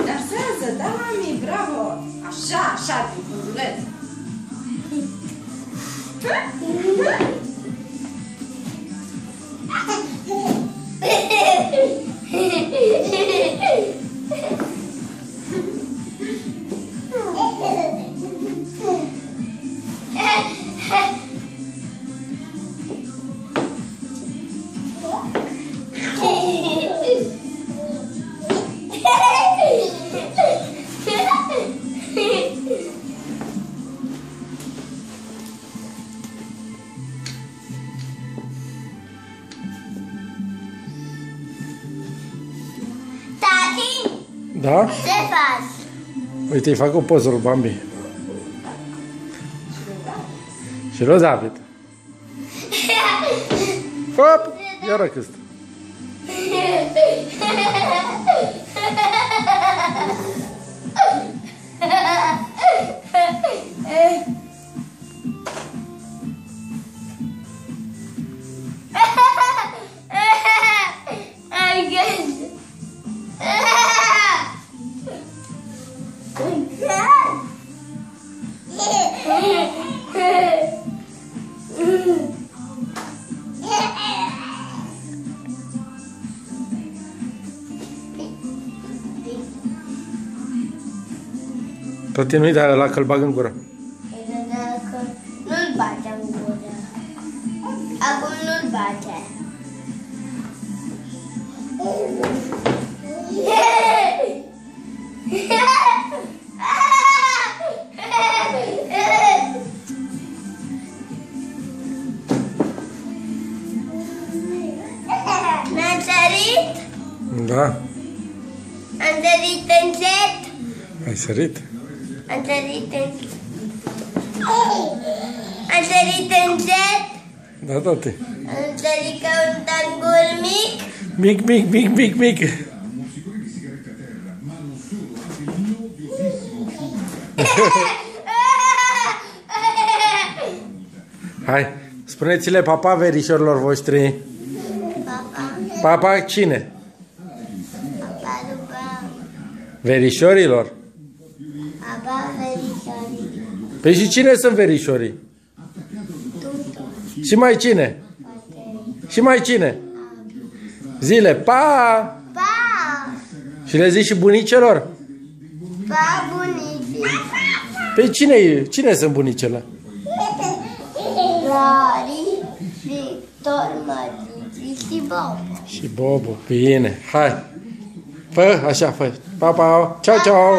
Dansează, da, mami, bravo! Așa, așa, din funduleț. Da? Ce faci? Uite, îi fac o poză lui Bambi. Și lui David. Hop! Iară câst. Tot nu-i de la că-l bag în gură. Nu-l bate în gură. Acum nu-l bate. M-am sărit? Da. Am sărit încet? Ai sărit? Am sărit încet. Am sărit încet? Da, toate. Am sărit ca un tangur mic? Mic, mic, mic, mic, mic. Hai, spuneți-le papa verișorilor voștri. Papa. Papa cine? Papa după. Verișorilor. Papa verișorii. Păi și cine sunt verișorii? Tutu. Și mai cine? Și mai cine? Zile, pa! Pa! Și le zici și bunicelor? Pa bunicii. Păi cine sunt bunicele? Rari, Victor, Mătici și Bobo. Și Bobo, bine, hai. Fă, așa, fă. Pa, pa, ceau, ceau.